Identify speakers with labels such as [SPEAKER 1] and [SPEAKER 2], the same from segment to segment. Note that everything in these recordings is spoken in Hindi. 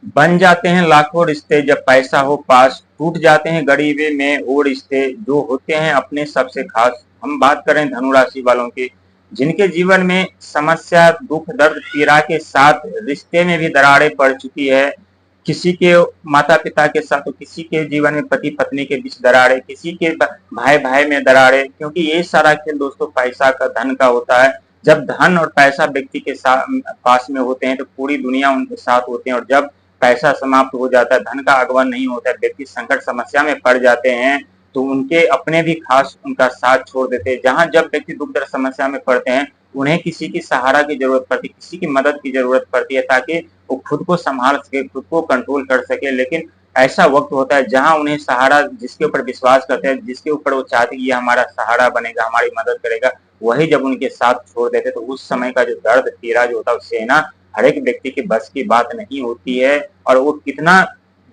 [SPEAKER 1] बन जाते हैं लाखों रिश्ते जब पैसा हो पास, टूट जाते हैं गरीबी में वो रिश्ते जो होते हैं अपने सबसे खास। हम बात करें धनु राशि वालों की, जिनके जीवन में समस्या, दुख, दर्द, पीड़ा के साथ रिश्ते में भी दरारें पड़ चुकी है। किसी के माता पिता के साथ, तो किसी के जीवन में पति पत्नी के बीच दरारें, किसी के भाई भाई में दरारें, क्योंकि ये सारा खेल दोस्तों पैसा का, धन का होता है। जब धन और पैसा व्यक्ति के साथ पास में होते हैं तो पूरी दुनिया उनके साथ होते हैं, और जब पैसा समाप्त हो जाता है, धन का आगमन नहीं होता है, व्यक्ति संकट समस्या में पड़ जाते हैं, तो उनके अपने भी खास उनका साथ छोड़ देते हैं। जहां जब व्यक्ति दुख दर्द समस्या में पड़ते हैं, उन्हें किसी की सहारा की जरूरत पड़ती है, किसी की मदद की जरूरत पड़ती है, ताकि वो खुद को संभाल सके, खुद को कंट्रोल कर सके। लेकिन ऐसा वक्त होता है जहां उन्हें सहारा, जिसके ऊपर विश्वास करते हैं, जिसके ऊपर वो चाहते हैं कि ये हमारा सहारा बनेगा, हमारी मदद करेगा, वही जब उनके साथ छोड़ देते तो उस समय का जो दर्द पीड़ा जो होता है उससे ना हर एक व्यक्ति की बस की बात नहीं होती है। और वो कितना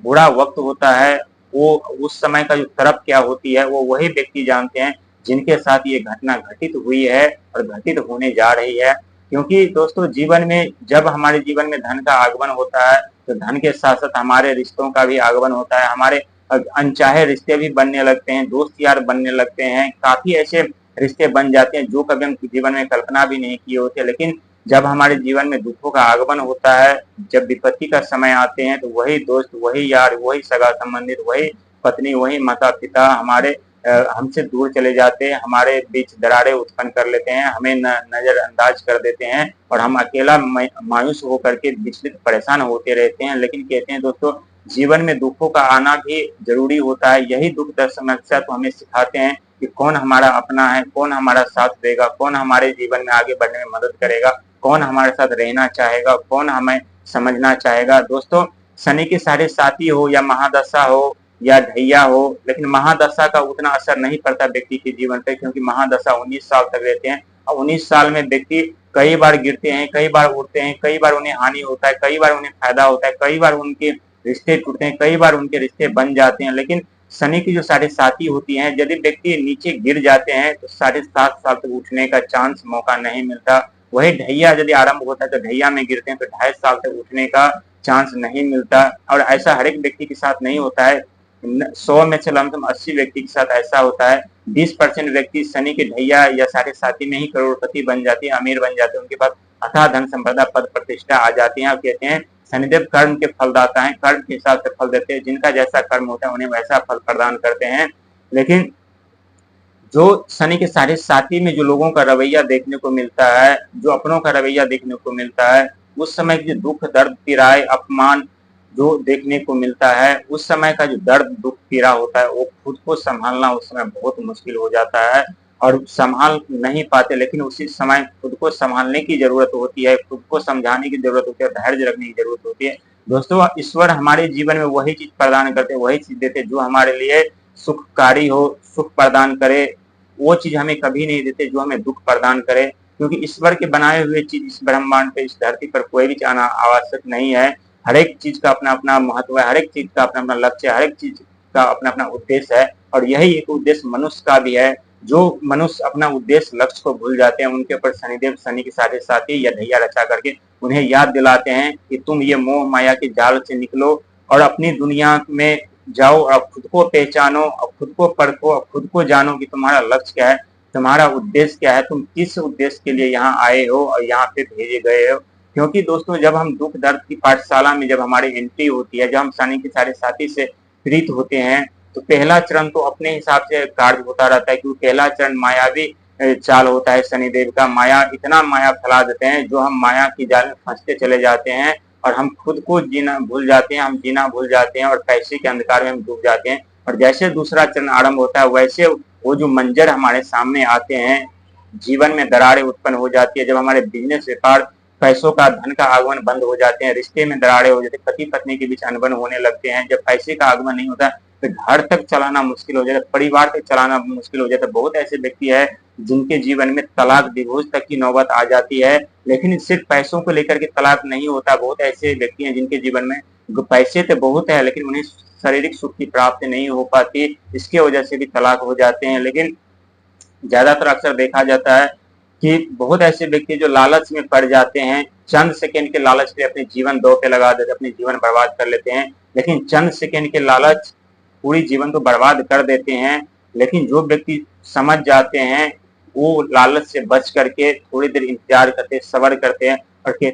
[SPEAKER 1] बुरा वक्त होता है, वो उस समय का जो तड़प क्या होती है वो वही व्यक्ति जानते हैं जिनके साथ ये घटना घटित हुई है और घटित होने जा रही है। क्योंकि दोस्तों जीवन में जब हमारे जीवन में धन का आगमन होता है तो धन के साथ साथ हमारे रिश्तों का भी आगमन होता है, हमारे अनचाहे रिश्ते भी बनने लगते हैं, दोस्त यार बनने लगते हैं, काफी ऐसे रिश्ते बन जाते हैं जो कभी हम जीवन में कल्पना भी नहीं किए होते। लेकिन जब हमारे जीवन में दुखों का आगमन होता है, जब विपत्ति का समय आते हैं, तो वही दोस्त, वही यार, वही सगा संबंधित, वही पत्नी, वही माता पिता हमारे हमसे दूर चले जाते हैं, हमारे बीच दरारें उत्पन्न कर लेते हैं, हमें नजरअंदाज कर देते हैं, और हम अकेला मायूस होकर के विचलित परेशान होते रहते हैं। लेकिन कहते हैं दोस्तों, जीवन में दुखों का आना भी जरूरी होता है। यही दुख दर्द समस्या तो हमें सिखाते हैं कि कौन हमारा अपना है, कौन हमारा साथ देगा, कौन हमारे जीवन में आगे बढ़ने में मदद करेगा, कौन हमारे साथ रहना चाहेगा, कौन हमें समझना चाहेगा। दोस्तों, शनि के साढ़े साथी हो या महादशा हो या ढैया हो, लेकिन महादशा का उतना असर नहीं पड़ता व्यक्ति के जीवन पे, क्योंकि महादशा 19 साल तक रहते हैं, और 19 साल में व्यक्ति कई बार गिरते हैं, कई बार उठते हैं, कई बार उन्हें हानि होता है, कई बार उन्हें फायदा होता है, कई बार उनके रिश्ते टूटते हैं, कई बार उनके रिश्ते बन जाते हैं। लेकिन शनि की जो साढ़े साथी होती है, यदि व्यक्ति नीचे गिर जाते हैं तो 7.5 साल तक उठने का चांस, मौका नहीं मिलता। वही ढैया यदि आरंभ होता है तो ढैया में गिरते हैं तो 2.5 साल तक उठने का चांस नहीं मिलता। और ऐसा हर एक व्यक्ति के साथ नहीं होता है, 100 में से लमसम 80 व्यक्ति के साथ ऐसा होता है। 20% व्यक्ति शनि के ढैया या साढ़े साथी में ही करोड़पति बन जाते हैं, अमीर बन जाते हैं, उनके पास अथाह धन संपदा, पद प्रतिष्ठा आ जाती है। और कहते हैं शनिदेव कर्म के फलदाता हैं, कर्म के हिसाब से फल देते हैं, जिनका जैसा कर्म होता है उन्हें वैसा फल प्रदान करते हैं। लेकिन जो शनि के साढ़े साथी में जो लोगों का रवैया देखने को मिलता है, जो अपनों का रवैया देखने को मिलता है, उस समय की जो दुख दर्द पीड़ाएं अपमान जो देखने को मिलता है, उस समय का जो दर्द दुख पीड़ा होता है, वो खुद को संभालना उस समय बहुत मुश्किल हो जाता है और संभाल नहीं पाते। लेकिन उसी समय खुद को संभालने की जरूरत होती है, खुद को समझाने की जरूरत होती है, धैर्य रखने की जरूरत होती है। दोस्तों, ईश्वर हमारे जीवन में वही चीज प्रदान करते, वही चीज देते जो हमारे लिए सुखकारी हो, सुख प्रदान करे। वो चीज हमें कभी नहीं देते जो हमें दुख प्रदान करे, क्योंकि ईश्वर के बनाए हुए चीज इस ब्रह्मांड पे, इस धरती पर कोई भी आना आवश्यक नहीं है। हर एक चीज का अपना अपना महत्व है, हर एक चीज का अपना अपना लक्ष्य है, हर एक चीज का अपना अपना उद्देश्य है, और यही एक उद्देश्य मनुष्य का भी है। जो मनुष्य अपना उद्देश्य लक्ष्य को भूल जाते हैं, उनके ऊपर शनिदेव शनि के साढ़े साथी या ढैया रचा करके उन्हें याद दिलाते हैं कि तुम ये मोह माया के जाल से निकलो और अपनी दुनिया में जाओ, और खुद को पहचानो, और खुद को परखो, और खुद को जानो कि तुम्हारा लक्ष्य क्या है, तुम्हारा उद्देश्य क्या है, तुम किस उद्देश्य के लिए यहाँ आए हो और यहाँ पे भेजे गए हो। क्योंकि दोस्तों, जब हम दुख दर्द की पाठशाला में जब हमारी एंट्री होती है, जब हम शनि के साढ़े साथी से प्रीत होते हैं, तो पहला चरण तो अपने हिसाब से कार्य होता रहता है, क्योंकि पहला चरण मायावी चाल होता है शनिदेव का। माया, इतना माया फैला देते हैं जो हम माया की जाल में फंसते चले जाते हैं, और हम खुद को जीना भूल जाते हैं, हम जीना भूल जाते हैं, और पैसे के अंधकार में हम डूब जाते हैं। और जैसे दूसरा चरण आरंभ होता है, वैसे वो जो मंजर हमारे सामने आते हैं, जीवन में दरारें उत्पन्न हो जाती है। जब हमारे बिजनेस, व्यापार, पैसों का, धन का आगमन बंद हो जाते हैं, रिश्ते में दरारें हो जाती है, पति पत्नी के बीच अनबन होने लगते हैं, जब पैसे का आगमन नहीं होता तो घर तक चलाना मुश्किल हो जाता है, परिवार तक चलाना मुश्किल हो जाता है। बहुत ऐसे व्यक्ति है जिनके जीवन में तलाक, डिवोर्स तक की नौबत आ जाती है। लेकिन सिर्फ पैसों को लेकर के तलाक नहीं होता, बहुत ऐसे व्यक्ति हैं जिनके जीवन में पैसे तो बहुत है लेकिन उन्हें शारीरिक सुख की प्राप्ति नहीं हो पाती, इसके वजह से भी तलाक हो जाते हैं। लेकिन ज्यादातर अक्सर देखा जाता है कि बहुत ऐसे व्यक्ति जो लालच में पड़ जाते हैं, चंद सेकंड के लालच पे अपने जीवन दांव पे लगा देते हैं, अपने जीवन बर्बाद कर लेते हैं। लेकिन चंद सेकंड के लालच पूरी जीवन को बर्बाद कर देते हैं। लेकिन जो व्यक्ति समझ जाते हैं, वो लालच से बच करके थोड़ी देर इंतजार करते हैं, सब्र करते हैं और